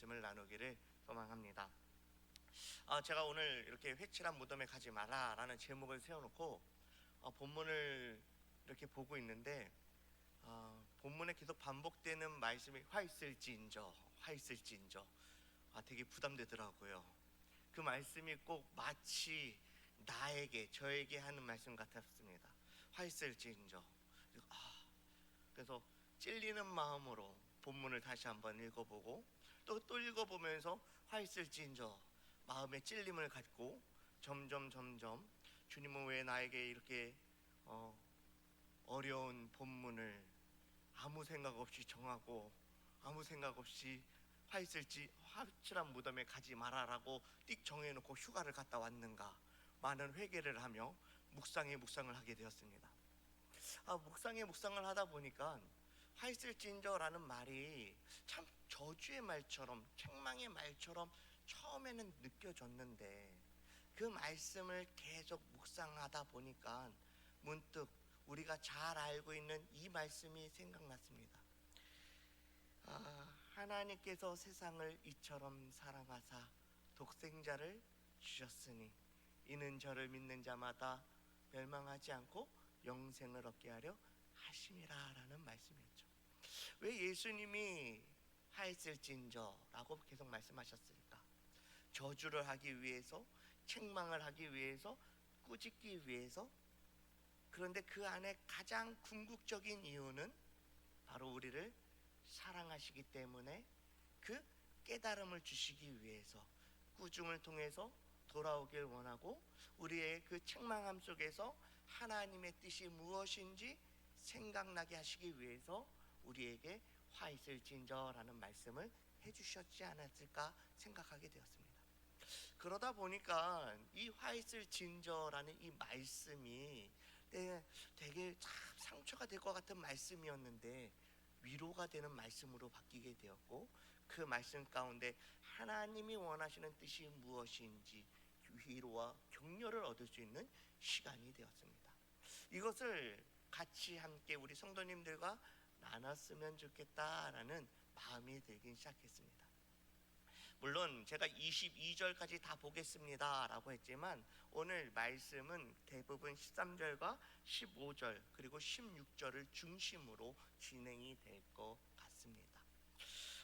말씀을 나누기를 소망합니다. 제가 오늘 이렇게 회칠한 무덤에 가지 마라 라는 제목을 세워놓고 본문을 이렇게 보고 있는데, 본문에 계속 반복되는 말씀이 화 있을지인저, 화 있을지인저. 되게 부담되더라고요. 그 말씀이 꼭 마치 나에게, 저에게 하는 말씀 같았습니다. 화 있을지인저. 그래서 찔리는 마음으로 본문을 다시 한번 읽어보고 또 읽어보면서 화 있을지인저 마음의 찔림을 갖고 점점 주님은 왜 나에게 이렇게 어려운 본문을 아무 생각 없이 정하고 아무 생각 없이 화 있을지 화칠한 무덤에 가지 마라라고 띡 정해놓고 휴가를 갔다 왔는가, 많은 회개를 하며 묵상을 하게 되었습니다. 묵상을 하다 보니까 화 있을지인저라는 말이 참 저주의 말처럼, 책망의 말처럼 처음에는 느껴졌는데, 그 말씀을 계속 묵상하다 보니까 문득 우리가 잘 알고 있는 이 말씀이 생각났습니다. 하나님께서 세상을 이처럼 사랑하사 독생자를 주셨으니 이는 저를 믿는 자마다 멸망하지 않고 영생을 얻게 하려 하심이라 라는 말씀이었죠. 왜 예수님이 하였을진저라고 계속 말씀하셨을까? 저주를 하기 위해서, 책망을 하기 위해서, 꾸짖기 위해서. 그런데 그 안에 가장 궁극적인 이유는 바로 우리를 사랑하시기 때문에, 그 깨달음을 주시기 위해서, 꾸중을 통해서 돌아오길 원하고, 우리의 그 책망함 속에서 하나님의 뜻이 무엇인지 생각나게 하시기 위해서 우리에게 화 있을진저라는 말씀을 해주셨지 않았을까 생각하게 되었습니다. 그러다 보니까 이 화 있을진저라는 이 말씀이 되게 참 상처가 될 것 같은 말씀이었는데 위로가 되는 말씀으로 바뀌게 되었고, 그 말씀 가운데 하나님이 원하시는 뜻이 무엇인지 위로와 격려를 얻을 수 있는 시간이 되었습니다. 이것을 같이 함께 우리 성도님들과 나눴으면 좋겠다라는 마음이 들긴 시작했습니다. 물론 제가 22절까지 다 보겠습니다 라고 했지만, 오늘 말씀은 대부분 13절과 15절 그리고 16절을 중심으로 진행이 될 것 같습니다.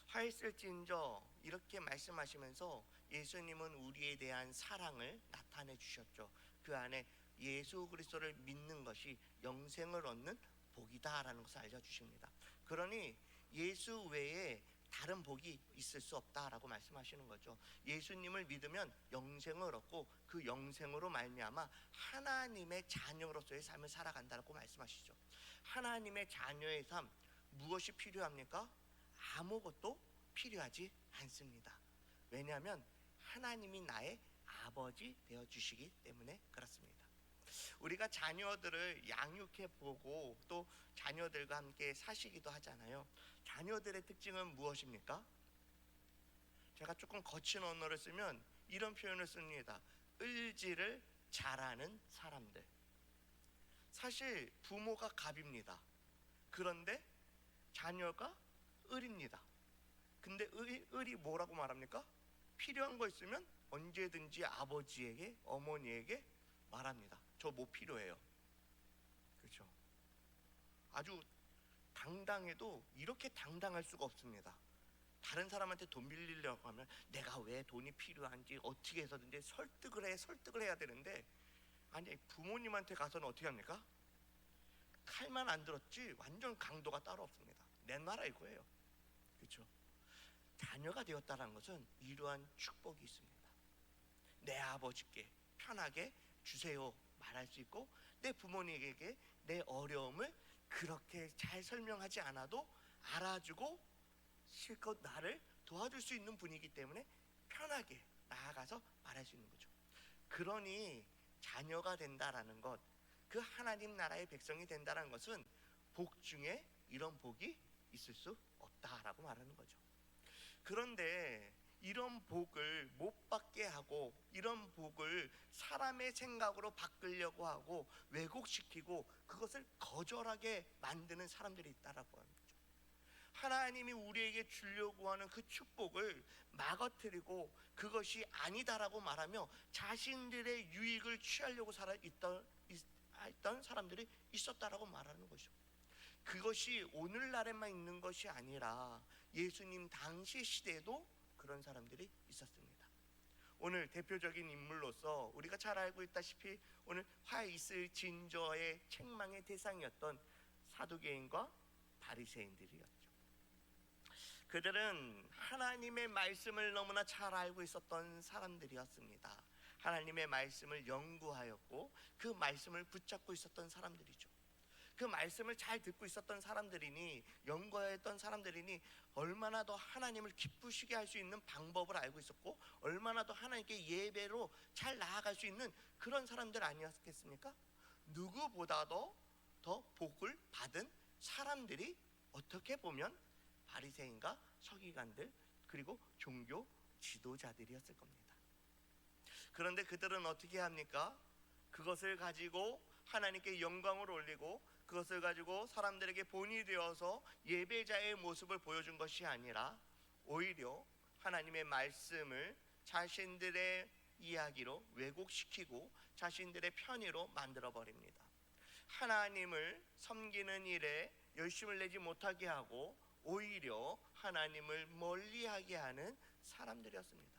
화 있을진저 이렇게 말씀하시면서 예수님은 우리에 대한 사랑을 나타내 주셨죠. 그 안에 예수 그리스도를 믿는 것이 영생을 얻는 복이다라는 것을 알려주십니다. 그러니 예수 외에 다른 복이 있을 수 없다라고 말씀하시는 거죠. 예수님을 믿으면 영생을 얻고 그 영생으로 말미암아 하나님의 자녀로서의 삶을 살아간다고 말씀하시죠. 하나님의 자녀의 삶, 무엇이 필요합니까? 아무것도 필요하지 않습니다. 왜냐하면 하나님이 나의 아버지 되어주시기 때문에 그렇습니다. 우리가 자녀들을 양육해 보고 또 자녀들과 함께 사시기도 하잖아요. 자녀들의 특징은 무엇입니까? 제가 조금 거친 언어를 쓰면 이런 표현을 씁니다. 을지를 잘하는 사람들. 사실 부모가 갑입니다. 그런데 자녀가 을입니다. 근데 을이 뭐라고 말합니까? 필요한 거 있으면 언제든지 아버지에게, 어머니에게 말합니다. 저 뭐 필요해요. 그렇죠? 아주 당당해도 이렇게 당당할 수가 없습니다. 다른 사람한테 돈 빌리려고 하면 내가 왜 돈이 필요한지 어떻게 해서든지 설득을 해야 되는데, 아니 부모님한테 가서는 어떻게 합니까? 칼만 안 들었지 완전 강도가 따로 없습니다. 내 나라 이거예요. 그렇죠? 자녀가 되었다는 것은 이러한 축복이 있습니다. 내 아버지께 편하게 주세요 말할 수 있고, 내 부모님에게 내 어려움을 그렇게 잘 설명하지 않아도 알아주고 실컷 나를 도와줄 수 있는 분이기 때문에 편하게 나아가서 말할 수 있는 거죠. 그러니 자녀가 된다라는 것, 그 하나님 나라의 백성이 된다는 것은 복 중에 이런 복이 있을 수 없다라고 말하는 거죠. 그런데 이런 복을 못 받게 하고, 이런 복을 사람의 생각으로 바꾸려고 하고 왜곡시키고 그것을 거절하게 만드는 사람들이 있다라고 합니다. 하나님이 우리에게 주려고 하는 그 축복을 막아뜨리고 그것이 아니다라고 말하며 자신들의 유익을 취하려고 있던 사람들이 있었다라고 말하는 것이죠. 그것이 오늘날에만 있는 것이 아니라 예수님 당시 시대에도 그런 사람들이 있었습니다. 오늘 대표적인 인물로서 우리가 잘 알고 있다시피 오늘 화 있을 진저의 책망의 대상이었던 사두개인과 바리새인들이었죠. 그들은 하나님의 말씀을 너무나 잘 알고 있었던 사람들이었습니다. 하나님의 말씀을 연구하였고 그 말씀을 붙잡고 있었던 사람들이죠. 그 말씀을 잘 듣고 있었던 사람들이니, 연구했던 사람들이니 얼마나 더 하나님을 기쁘시게 할 수 있는 방법을 알고 있었고 얼마나 더 하나님께 예배로 잘 나아갈 수 있는 그런 사람들 아니었겠습니까? 누구보다도 더 복을 받은 사람들이 어떻게 보면 바리새인과 서기관들 그리고 종교 지도자들이었을 겁니다. 그런데 그들은 어떻게 합니까? 그것을 가지고 하나님께 영광을 올리고 그것을 가지고 사람들에게 본이 되어서 예배자의 모습을 보여준 것이 아니라 오히려 하나님의 말씀을 자신들의 이야기로 왜곡시키고 자신들의 편의로 만들어버립니다. 하나님을 섬기는 일에 열심을 내지 못하게 하고 오히려 하나님을 멀리하게 하는 사람들이었습니다.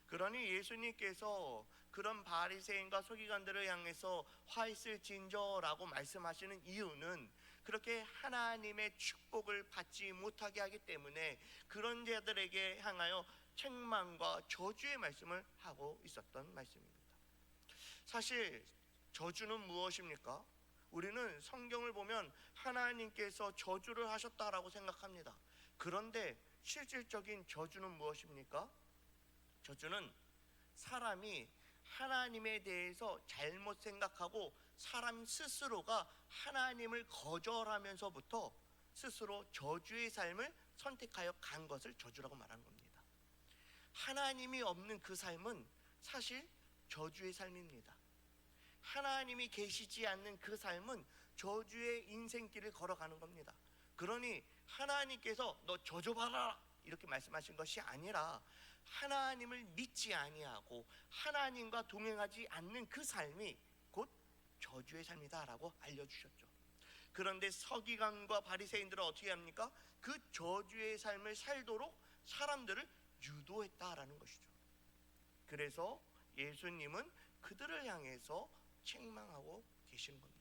그러니 예수님께서 그런 바리새인과 서기관들을 향해서 화 있을 진저라고 말씀하시는 이유는 그렇게 하나님의 축복을 받지 못하게 하기 때문에 그런 자들에게 향하여 책망과 저주의 말씀을 하고 있었던 말씀입니다. 사실 저주는 무엇입니까? 우리는 성경을 보면 하나님께서 저주를 하셨다라고 생각합니다. 그런데 실질적인 저주는 무엇입니까? 저주는 사람이 하나님에 대해서 잘못 생각하고 사람 스스로가 하나님을 거절하면서부터 스스로 저주의 삶을 선택하여 간 것을 저주라고 말하는 겁니다. 하나님이 없는 그 삶은 사실 저주의 삶입니다. 하나님이 계시지 않는 그 삶은 저주의 인생길을 걸어가는 겁니다. 그러니 하나님께서 너 저주받아라 이렇게 말씀하신 것이 아니라 하나님을 믿지 아니하고 하나님과 동행하지 않는 그 삶이 곧 저주의 삶이다라고 알려주셨죠. 그런데 서기관과 바리새인들은 어떻게 합니까? 그 저주의 삶을 살도록 사람들을 유도했다라는 것이죠. 그래서 예수님은 그들을 향해서 책망하고 계신 겁니다.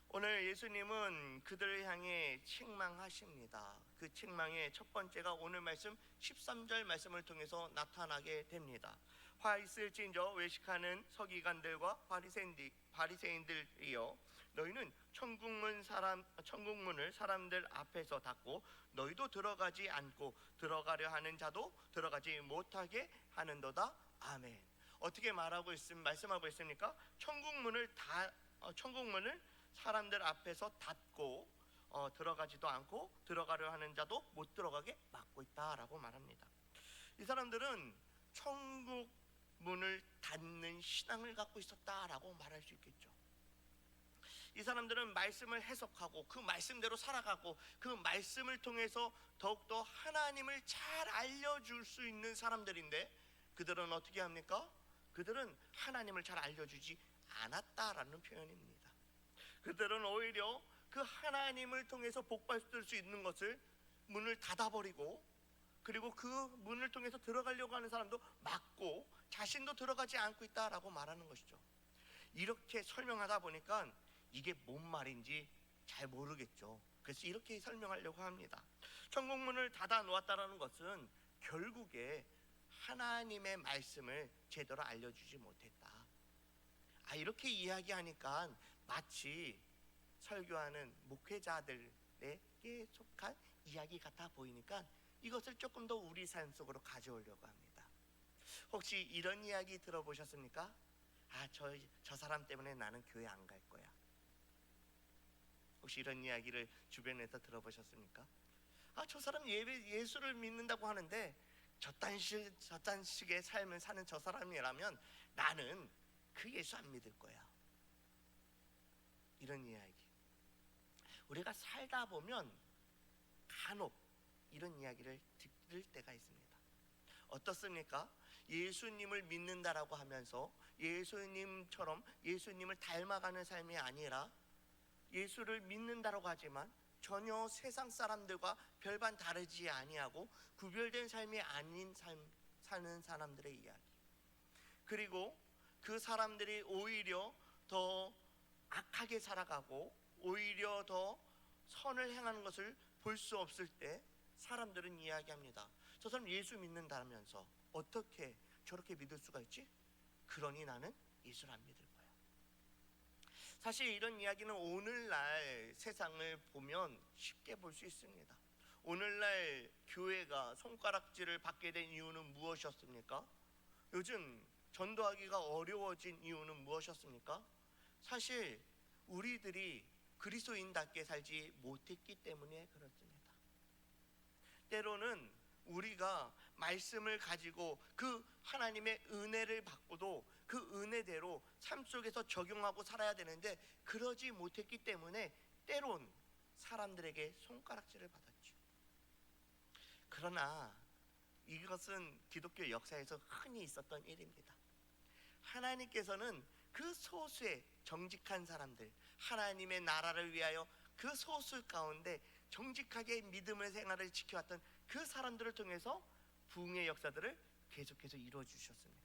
오늘 예수님은 그들을 향해 책망하십니다. 그 책망의 첫 번째가 오늘 말씀 13절 말씀을 통해서 나타나게 됩니다. 화 있을진저 외식하는 서기관들과 바리새인들이여 너희는 천국문을 사람들 앞에서 닫고 너희도 들어가지 않고 들어가려 하는 자도 들어가지 못하게 하는도다. 아멘. 어떻게 말씀하고 있습니까? 천국문을 사람들 앞에서 닫고 들어가지도 않고 들어가려 하는 자도 못 들어가게 막고 있다라고 말합니다. 이 사람들은 천국 문을 닫는 신앙을 갖고 있었다라고 말할 수 있겠죠. 이 사람들은 말씀을 해석하고 그 말씀대로 살아가고 그 말씀을 통해서 더욱더 하나님을 잘 알려줄 수 있는 사람들인데 그들은 어떻게 합니까? 그들은 하나님을 잘 알려주지 않았다라는 표현입니다. 그들은 오히려 그 하나님을 통해서 복받을 수 있는 것을 문을 닫아버리고 그리고 그 문을 통해서 들어가려고 하는 사람도 막고 자신도 들어가지 않고 있다라고 말하는 것이죠. 이렇게 설명하다 보니까 이게 뭔 말인지 잘 모르겠죠. 그래서 이렇게 설명하려고 합니다. 천국문을 닫아 놓았다라는 것은 결국에 하나님의 말씀을 제대로 알려주지 못했다. 이렇게 이야기하니까 마치 설교하는 목회자들에게 속한 이야기 같아 보이니까 이것을 조금 더 우리 삶 속으로 가져오려고 합니다. 혹시 이런 이야기 들어보셨습니까? 저 사람 때문에 나는 교회 안 갈 거야. 혹시 이런 이야기를 주변에서 들어보셨습니까? 저 사람 예수를 믿는다고 하는데 저딴 식의 삶을 사는 저 사람이라면 나는 그 예수 안 믿을 거야. 이런 이야기. 우리가 살다 보면 간혹 이런 이야기를 들을 때가 있습니다. 어떻습니까? 예수님을 믿는다라고 하면서 예수님처럼 예수님을 닮아가는 삶이 아니라 예수를 믿는다라고 하지만 전혀 세상 사람들과 별반 다르지 아니하고 구별된 삶이 아닌 삶 사는 사람들의 이야기, 그리고 그 사람들이 오히려 더 악하게 살아가고 오히려 더 선을 행하는 것을 볼 수 없을 때 사람들은 이야기합니다. 저 사람 예수 믿는다면서 어떻게 저렇게 믿을 수가 있지? 그러니 나는 예수를 안 믿을 거야. 사실 이런 이야기는 오늘날 세상을 보면 쉽게 볼 수 있습니다. 오늘날 교회가 손가락질을 받게 된 이유는 무엇이었습니까? 요즘 전도하기가 어려워진 이유는 무엇이었습니까? 사실 우리들이 그리스도인답게 살지 못했기 때문에 그렇습니다. 때로는 우리가 말씀을 가지고 그 하나님의 은혜를 받고도 그 은혜대로 삶 속에서 적용하고 살아야 되는데 그러지 못했기 때문에 때론 사람들에게 손가락질을 받았죠. 그러나 이것은 기독교 역사에서 흔히 있었던 일입니다. 하나님께서는 그 소수의 정직한 사람들, 하나님의 나라를 위하여 그 소수 가운데 정직하게 믿음의 생활을 지켜왔던 그 사람들을 통해서 부흥의 역사들을 계속해서 이루어 주셨습니다.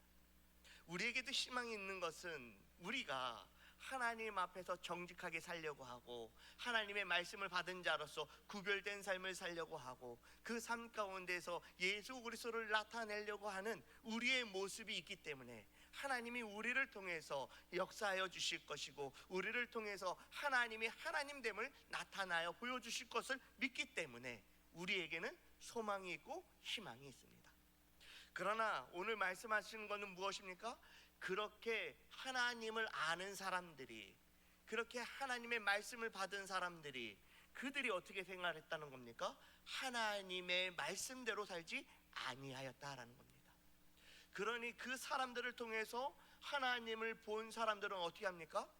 우리에게도 희망이 있는 것은 우리가 하나님 앞에서 정직하게 살려고 하고 하나님의 말씀을 받은 자로서 구별된 삶을 살려고 하고 그 삶 가운데서 예수 그리스도를 나타내려고 하는 우리의 모습이 있기 때문에 하나님이 우리를 통해서 역사하여 주실 것이고 우리를 통해서 하나님이 하나님됨을 나타나여 보여주실 것을 믿기 때문에 우리에게는 소망이 있고 희망이 있습니다. 그러나 오늘 말씀하시는 것은 무엇입니까? 그렇게 하나님을 아는 사람들이, 그렇게 하나님의 말씀을 받은 사람들이, 그들이 어떻게 생활했다는 겁니까? 하나님의 말씀대로 살지 아니하였다라는 겁니다. 그러니 그 사람들을 통해서 하나님을 본 사람들은 어떻게 합니까?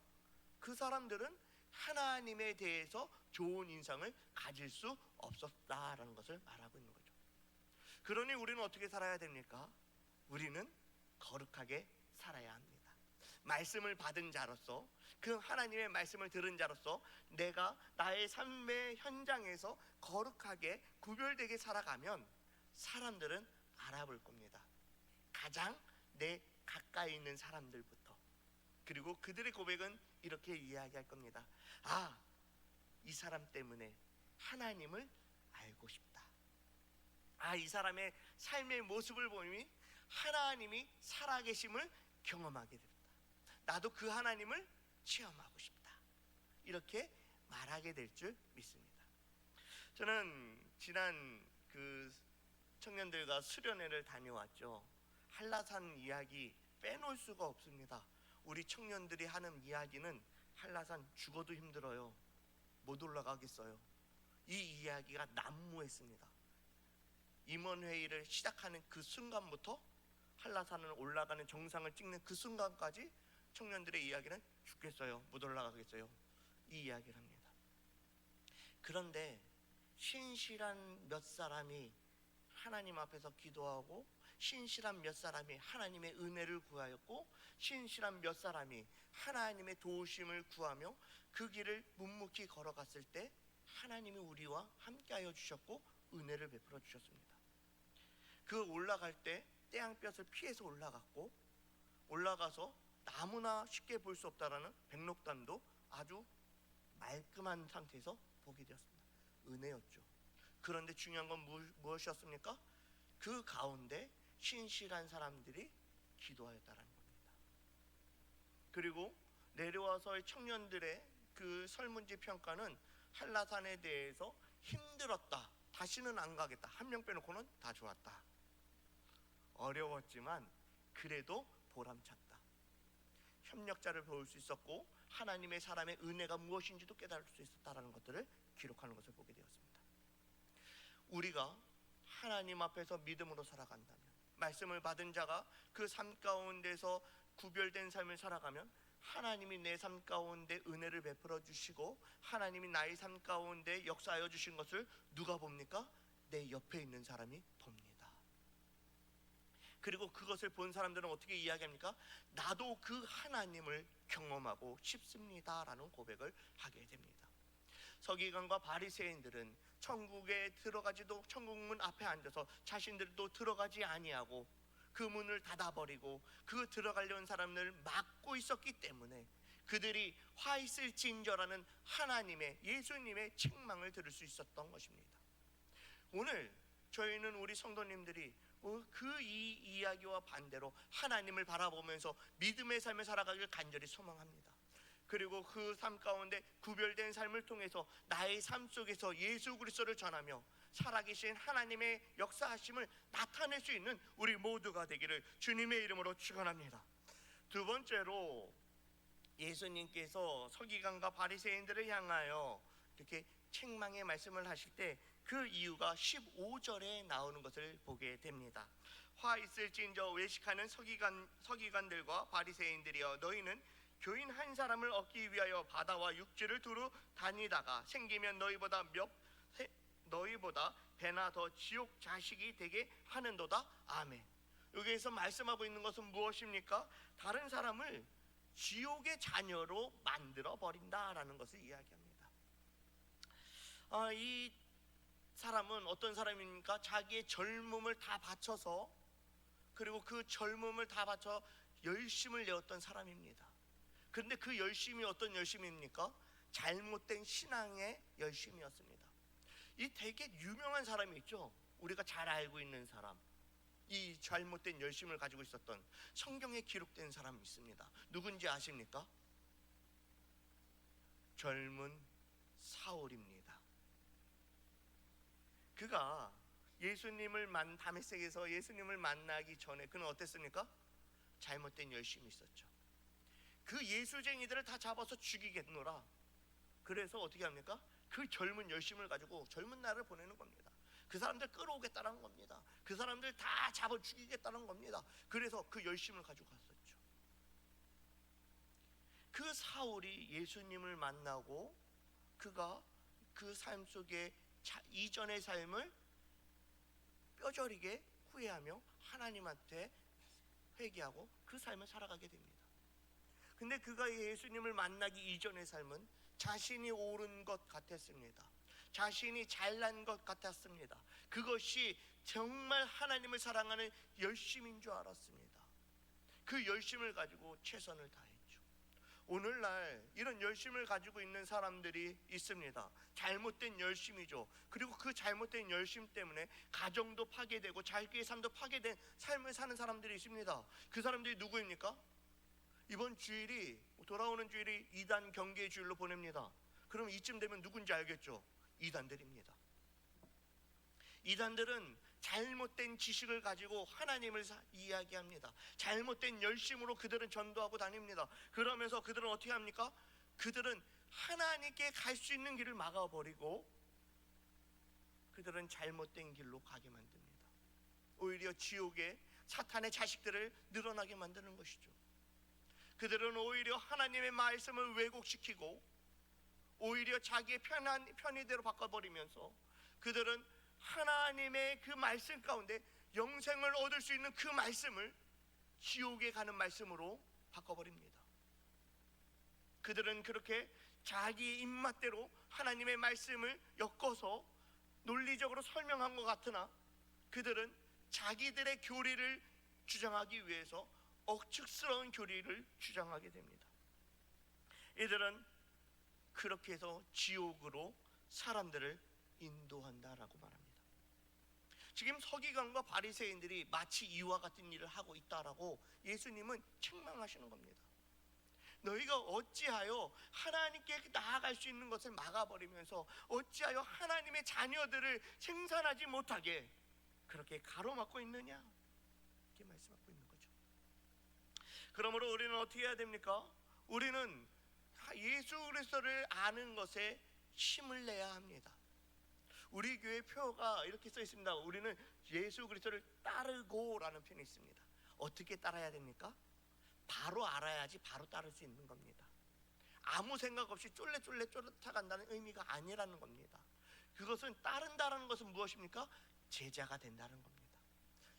그 사람들은 하나님에 대해서 좋은 인상을 가질 수 없었다라는 것을 말하고 있는 거죠. 그러니 우리는 어떻게 살아야 됩니까? 우리는 거룩하게 살아야 합니다. 말씀을 받은 자로서, 그 하나님의 말씀을 들은 자로서 내가 나의 삶의 현장에서 거룩하게 구별되게 살아가면 사람들은 알아볼 겁니다. 가장 내 가까이 있는 사람들부터. 그리고 그들의 고백은 이렇게 이야기할 겁니다. 아, 이 사람 때문에 하나님을 알고 싶다. 아, 이 사람의 삶의 모습을 보니 하나님이 살아계심을 경험하게 됐다. 나도 그 하나님을 체험하고 싶다. 이렇게 말하게 될 줄 믿습니다. 저는 지난 그 청년들과 수련회를 다녀왔죠. 한라산 이야기 빼놓을 수가 없습니다. 우리 청년들이 하는 이야기는 한라산 죽어도 힘들어요. 못 올라가겠어요. 이 이야기가 난무했습니다. 임원회의를 시작하는 그 순간부터 한라산을 올라가는 정상을 찍는 그 순간까지 청년들의 이야기는 죽겠어요, 못 올라가겠어요, 이 이야기를 합니다. 그런데 신실한 몇 사람이 하나님 앞에서 기도하고 신실한 몇 사람이 하나님의 은혜를 구하였고 신실한 몇 사람이 하나님의 도우심을 구하며 그 길을 묵묵히 걸어갔을 때 하나님이 우리와 함께하여 주셨고 은혜를 베풀어 주셨습니다. 그 올라갈 때 떼양볕을 피해서 올라갔고 올라가서 너무나 쉽게 볼 수 없다라는 백록담도 아주 말끔한 상태에서 보게 되었습니다. 은혜였죠. 그런데 중요한 건 무엇이었습니까? 그 가운데 신실한 사람들이 기도하였다라는 겁니다. 그리고 내려와서의 청년들의 그 설문지 평가는 한라산에 대해서 힘들었다, 다시는 안 가겠다, 한 명 빼놓고는 다 좋았다. 어려웠지만 그래도 보람찼다. 협력자를 볼 수 있었고 하나님의 사람의 은혜가 무엇인지도 깨달을 수 있었다라는 것들을 기록하는 것을 보게 되었습니다. 우리가 하나님 앞에서 믿음으로 살아간다면, 말씀을 받은 자가 그 삶 가운데서 구별된 삶을 살아가면 하나님이 내 삶 가운데 은혜를 베풀어 주시고 하나님이 나의 삶 가운데 역사하여 주신 것을 누가 봅니까? 내 옆에 있는 사람이 봅니다. 그리고 그것을 본 사람들은 어떻게 이야기합니까? 나도 그 하나님을 경험하고 싶습니다 라는 고백을 하게 됩니다. 서기관과 바리새인들은 천국에 들어가지도 천국 문 앞에 앉아서 자신들도 들어가지 아니하고 그 문을 닫아버리고 그 들어가려는 사람을 막고 있었기 때문에 그들이 화 있을진저라는 하나님의, 예수님의 책망을 들을 수 있었던 것입니다. 오늘 저희는 우리 성도님들이 그 이야기와 반대로 하나님을 바라보면서 믿음의 삶을 살아가길 간절히 소망합니다. 그리고 그 삶 가운데 구별된 삶을 통해서 나의 삶 속에서 예수 그리스도를 전하며 살아계신 하나님의 역사하심을 나타낼 수 있는 우리 모두가 되기를 주님의 이름으로 축원합니다. 두 번째로 예수님께서 서기관과 바리새인들을 향하여 이렇게 책망의 말씀을 하실 때 그 이유가 15절에 나오는 것을 보게 됩니다. 화 있을진저 외식하는 서기관들과 바리새인들이여, 너희는 교인 한 사람을 얻기 위하여 바다와 육지를 두루 다니다가 생기면 너희보다 배나 더 지옥 자식이 되게 하는도다. 아멘. 여기에서 말씀하고 있는 것은 무엇입니까? 다른 사람을 지옥의 자녀로 만들어 버린다라는 것을 이야기합니다. 이 사람은 어떤 사람입니까? 자기의 젊음을 다 바쳐서, 그리고 그 젊음을 다 바쳐 열심을 내었던 사람입니다. 그런데 그 열심이 어떤 열심입니까? 잘못된 신앙의 열심이었습니다. 이 되게 유명한 사람이 있죠. 우리가 잘 알고 있는 사람, 이 잘못된 열심을 가지고 있었던 성경에 기록된 사람이 있습니다. 누군지 아십니까? 젊은 사울입니다. 그가 다메섹에서 예수님을 만나기 전에 그는 어땠습니까? 잘못된 열심이 있었죠. 그 예수쟁이들을 다 잡아서 죽이겠노라. 그래서 어떻게 합니까? 그 젊은 열심을 가지고 젊은 날을 보내는 겁니다. 그 사람들 끌어오겠다는 겁니다. 그 사람들 다 잡아 죽이겠다는 겁니다. 그래서 그 열심을 가지고 갔었죠. 그 사울이 예수님을 만나고 그가 그 삶 속에 이전의 삶을 뼈저리게 후회하며 하나님한테 회개하고 그 삶을 살아가게 됩니다. 근데 그가 예수님을 만나기 이전의 삶은 자신이 옳은 것 같았습니다. 자신이 잘난 것 같았습니다. 그것이 정말 하나님을 사랑하는 열심인 줄 알았습니다. 그 열심을 가지고 최선을 다했죠. 오늘날 이런 열심을 가지고 있는 사람들이 있습니다. 잘못된 열심이죠. 그리고 그 잘못된 열심 때문에 가정도 파괴되고 자기의 삶도 파괴된 삶을 사는 사람들이 있습니다. 그 사람들이 누구입니까? 이번 주일이, 돌아오는 주일이 이단 경계의 주일로 보냅니다. 그럼 이쯤 되면 누군지 알겠죠? 이단들입니다. 이단들은 잘못된 지식을 가지고 하나님을 이야기합니다. 잘못된 열심으로 그들은 전도하고 다닙니다. 그러면서 그들은 어떻게 합니까? 그들은 하나님께 갈 수 있는 길을 막아버리고 그들은 잘못된 길로 가게 만듭니다. 오히려 지옥에 사탄의 자식들을 늘어나게 만드는 것이죠. 그들은 오히려 하나님의 말씀을 왜곡시키고 오히려 자기의 편의대로 바꿔버리면서 그들은 하나님의 그 말씀 가운데 영생을 얻을 수 있는 그 말씀을 지옥에 가는 말씀으로 바꿔버립니다. 그들은 그렇게 자기의 입맛대로 하나님의 말씀을 엮어서 논리적으로 설명한 것 같으나 그들은 자기들의 교리를 주장하기 위해서 억측스러운 교리를 주장하게 됩니다. 이들은 그렇게 해서 지옥으로 사람들을 인도한다라고 말합니다. 지금 서기관과 바리새인들이 마치 이와 같은 일을 하고 있다라고 예수님은 책망하시는 겁니다. 너희가 어찌하여 하나님께 나아갈 수 있는 것을 막아버리면서 어찌하여 하나님의 자녀들을 생산하지 못하게 그렇게 가로막고 있느냐, 이렇게 말씀하고 있는 거죠. 그러므로 우리는 어떻게 해야 됩니까? 우리는 예수 그리스도를 아는 것에 힘을 내야 합니다. 우리 교회 표가 이렇게 써 있습니다. 우리는 예수 그리스도를 따르고라는 표현이 있습니다. 어떻게 따라야 됩니까? 바로 알아야지 바로 따를 수 있는 겁니다. 아무 생각 없이 쫄래쫄래 쫓아간다는 의미가 아니라는 겁니다. 그것은 따른다는 것은 무엇입니까? 제자가 된다는 겁니다.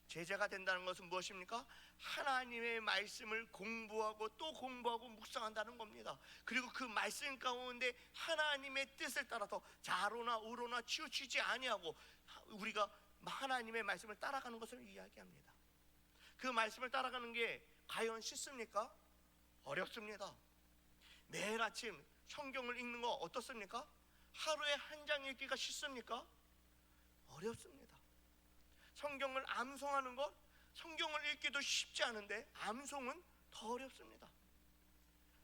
제자가 된다는 것은 무엇입니까? 하나님의 말씀을 공부하고 또 공부하고 묵상한다는 겁니다. 그리고 그 말씀 가운데 하나님의 뜻을 따라서 좌로나 우로나 치우치지 아니하고 우리가 하나님의 말씀을 따라가는 것을 이야기합니다. 그 말씀을 따라가는 게 과연 쉽습니까? 어렵습니다. 매일 아침 성경을 읽는 거 어떻습니까? 하루에 한 장 읽기가 쉽습니까? 어렵습니다. 성경을 암송하는 것, 성경을 읽기도 쉽지 않은데 암송은 더 어렵습니다.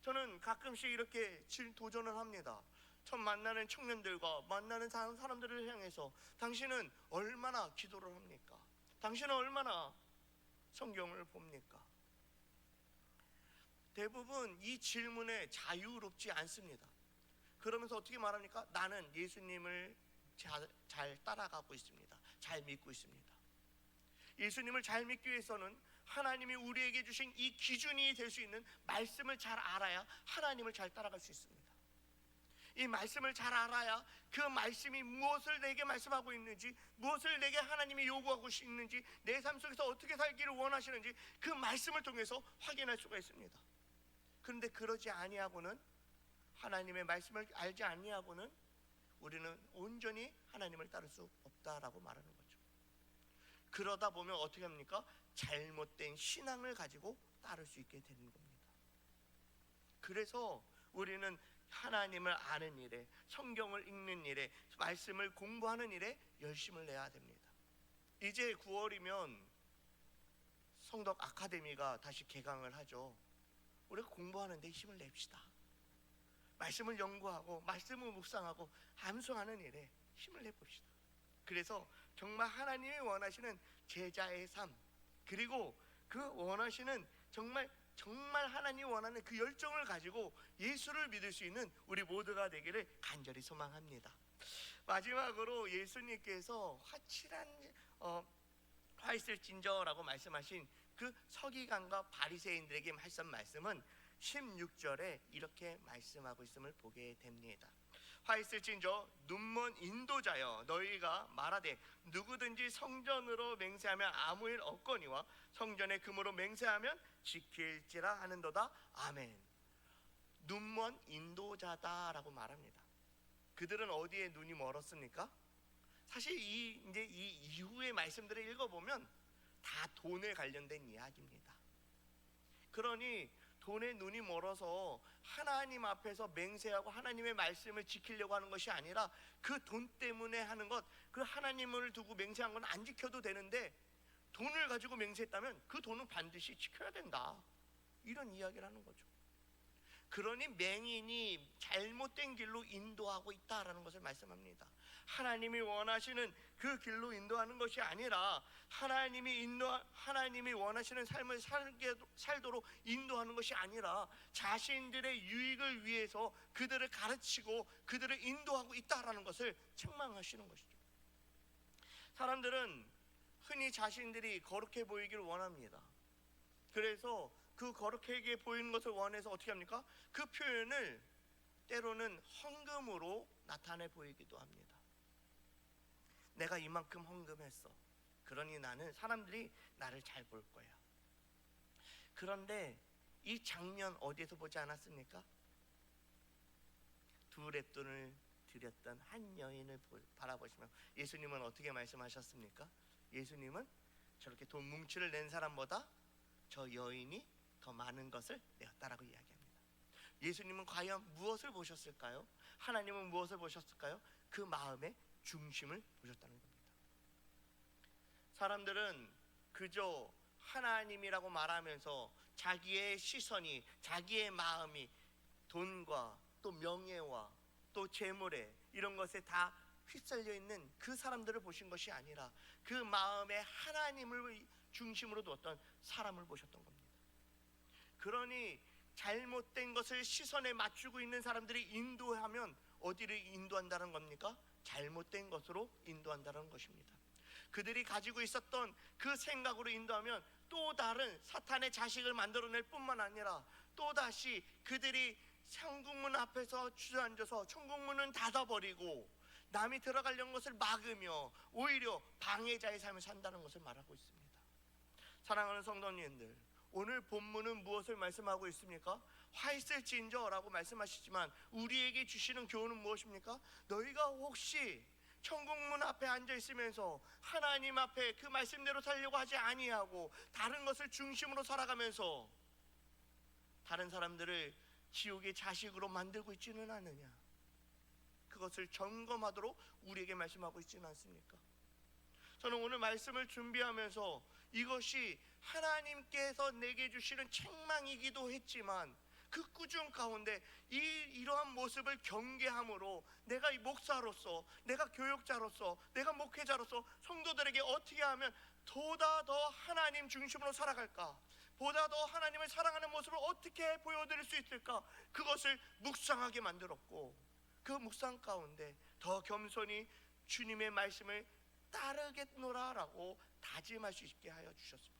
저는 가끔씩 이렇게 도전을 합니다. 처음 만나는 청년들과 만나는 사람들을 향해서 당신은 얼마나 기도를 합니까? 당신은 얼마나 성경을 봅니까? 대부분 이 질문에 자유롭지 않습니다. 그러면서 어떻게 말합니까? 나는 예수님을 잘 따라가고 있습니다. 잘 믿고 있습니다. 예수님을 잘 믿기 위해서는 하나님이 우리에게 주신 이 기준이 될 수 있는 말씀을 잘 알아야 하나님을 잘 따라갈 수 있습니다. 이 말씀을 잘 알아야 그 말씀이 무엇을 내게 말씀하고 있는지, 무엇을 내게 하나님이 요구하고 있는지, 내 삶 속에서 어떻게 살기를 원하시는지 그 말씀을 통해서 확인할 수가 있습니다. 그런데 그러지 아니하고는, 하나님의 말씀을 알지 아니하고는 우리는 온전히 하나님을 따를 수 없다라고 말하는 거죠. 그러다 보면 어떻게 합니까? 잘못된 신앙을 가지고 따를 수 있게 되는 겁니다. 그래서 우리는 하나님을 아는 일에, 성경을 읽는 일에, 말씀을 공부하는 일에 열심을 내야 됩니다. 이제 9월이면 성덕 아카데미가 다시 개강을 하죠. 우리가 공부하는 데 힘을 냅시다. 말씀을 연구하고 말씀을 묵상하고 암송하는 일에 힘을 내봅시다. 그래서 정말 하나님이 원하시는 제자의 삶, 그리고 그 원하시는 정말 하나님이 원하는 그 열정을 가지고 예수를 믿을 수 있는 우리 모두가 되기를 간절히 소망합니다. 마지막으로 예수님께서 화칠한 화 있을진저라고 말씀하신 그 서기관과 바리새인들에게 하신 말씀은 16절에 이렇게 말씀하고 있음을 보게 됩니다. 화 있을진저 눈먼 인도자여, 너희가 말하되 누구든지 성전으로 맹세하면 아무 일 없거니와 성전의 금으로 맹세하면 지킬지라 하는도다. 아멘. 눈먼 인도자다라고 말합니다. 그들은 어디에 눈이 멀었습니까? 사실 이 이후의 말씀들을 읽어보면 다 돈에 관련된 이야기입니다. 그러니 돈에 눈이 멀어서 하나님 앞에서 맹세하고 하나님의 말씀을 지키려고 하는 것이 아니라 그 돈 때문에 하는 것, 그 하나님을 두고 맹세한 건 안 지켜도 되는데 돈을 가지고 맹세했다면 그 돈은 반드시 지켜야 된다, 이런 이야기를 하는 거죠. 그러니 맹인이 잘못된 길로 인도하고 있다라는 것을 말씀합니다. 하나님이 원하시는 그 길로 인도하는 것이 아니라 하나님이 원하시는 삶을 살도록 인도하는 것이 아니라 자신들의 유익을 위해서 그들을 가르치고 그들을 인도하고 있다라는 것을 책망하시는 것이죠. 사람들은 흔히 자신들이 거룩해 보이기를 원합니다. 그래서 그 거룩하게 보이는 것을 원해서 어떻게 합니까? 그 표현을 때로는 헌금으로 나타내 보이기도 합니다. 내가 이만큼 헌금했어. 그러니 나는 사람들이 나를 잘 볼 거야. 그런데 이 장면 어디에서 보지 않았습니까? 2렙돈을 드렸던 한 여인을 바라보시면 예수님은 어떻게 말씀하셨습니까? 예수님은 저렇게 돈 뭉치를 낸 사람보다 저 여인이 더 많은 것을 내었다라고 이야기합니다. 예수님은 과연 무엇을 보셨을까요? 하나님은 무엇을 보셨을까요? 그 마음의 중심을 보셨다는 겁니다. 사람들은 그저 하나님이라고 말하면서 자기의 시선이, 자기의 마음이 돈과 또 명예와 또 재물에 이런 것에 다 휩쓸려 있는 그 사람들을 보신 것이 아니라 그 마음에 하나님을 중심으로 두었던 사람을 보셨던 겁니다. 그러니 잘못된 것을 시선에 맞추고 있는 사람들이 인도하면 어디를 인도한다는 겁니까? 잘못된 것으로 인도한다는 것입니다. 그들이 가지고 있었던 그 생각으로 인도하면 또 다른 사탄의 자식을 만들어낼 뿐만 아니라 또다시 그들이 천국문 앞에서 주저앉아서 천국문은 닫아버리고 남이 들어가려는 것을 막으며 오히려 방해자의 삶을 산다는 것을 말하고 있습니다. 사랑하는 성도님들, 오늘 본문은 무엇을 말씀하고 있습니까? 화 있을지인저라고 말씀하시지만 우리에게 주시는 교훈은 무엇입니까? 너희가 혹시 천국문 앞에 앉아 있으면서 하나님 앞에 그 말씀대로 살려고 하지 아니하고 다른 것을 중심으로 살아가면서 다른 사람들을 지옥의 자식으로 만들고 있지는 않느냐? 그것을 점검하도록 우리에게 말씀하고 있지는 않습니까? 저는 오늘 말씀을 준비하면서 이것이 하나님께서 내게 주시는 책망이기도 했지만 그 꾸중 가운데 이러한 모습을 경계함으로 내가 이 목사로서, 내가 교육자로서, 내가 목회자로서 성도들에게 어떻게 하면 보다 더 하나님 중심으로 살아갈까, 보다 더 하나님을 사랑하는 모습을 어떻게 보여드릴 수 있을까, 그것을 묵상하게 만들었고, 그 묵상 가운데 더 겸손히 주님의 말씀을 따르겠노라라고 다짐할 수 있게 하여 주셨습니다.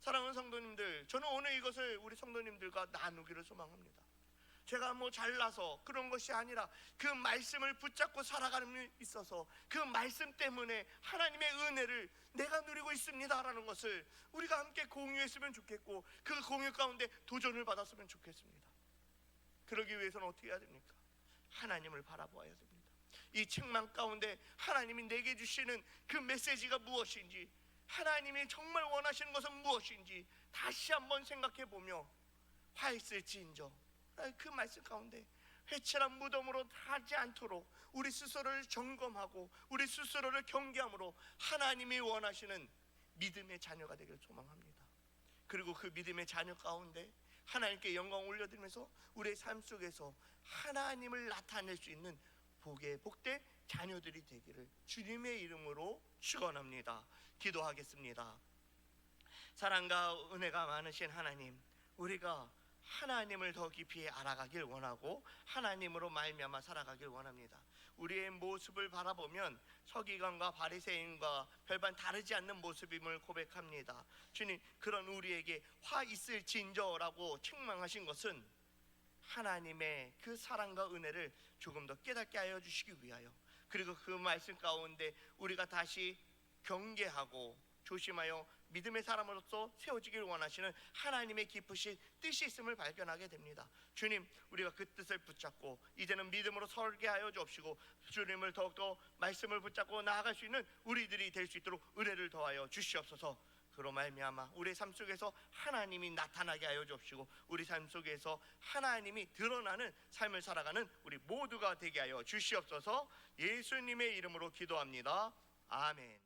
사랑하는 성도님들, 저는 오늘 이것을 우리 성도님들과 나누기를 소망합니다. 제가 잘나서 그런 것이 아니라 그 말씀을 붙잡고 살아가는 데 있어서 그 말씀 때문에 하나님의 은혜를 내가 누리고 있습니다라는 것을 우리가 함께 공유했으면 좋겠고, 그 공유 가운데 도전을 받았으면 좋겠습니다. 그러기 위해서는 어떻게 해야 됩니까? 하나님을 바라보아야 됩니다. 이 책망 가운데 하나님이 내게 주시는 그 메시지가 무엇인지, 하나님이 정말 원하시는 것은 무엇인지 다시 한번 생각해 보며 화 있을지인저 그 말씀 가운데 회칠한 무덤으로 하지 않도록 우리 스스로를 점검하고 우리 스스로를 경계함으로 하나님이 원하시는 믿음의 자녀가 되기를 소망합니다. 그리고 그 믿음의 자녀 가운데 하나님께 영광 올려드리면서 우리의 삶 속에서 하나님을 나타낼 수 있는 복의 복된 자녀들이 되기를 주님의 이름으로 축원합니다. 기도하겠습니다. 사랑과 은혜가 많으신 하나님, 우리가 하나님을 더 깊이 알아가길 원하고 하나님으로 말미암아 살아가길 원합니다. 우리의 모습을 바라보면 서기관과 바리새인과 별반 다르지 않는 모습임을 고백합니다. 주님, 그런 우리에게 화 있을지인저라고 책망하신 것은 하나님의 그 사랑과 은혜를 조금 더 깨닫게 하여 주시기 위하여, 그리고 그 말씀 가운데 우리가 다시 경계하고 조심하여 믿음의 사람으로서 세워지길 원하시는 하나님의 깊으신 뜻이 있음을 발견하게 됩니다. 주님, 우리가 그 뜻을 붙잡고 이제는 믿음으로 설게 하여 주옵시고 주님을 더욱더 말씀을 붙잡고 나아갈 수 있는 우리들이 될 수 있도록 은혜를 더하여 주시옵소서. 그로 말미암아 우리 삶 속에서 하나님이 나타나게 하여 주옵시고 우리 삶 속에서 하나님이 드러나는 삶을 살아가는 우리 모두가 되게 하여 주시옵소서. 예수님의 이름으로 기도합니다. 아멘.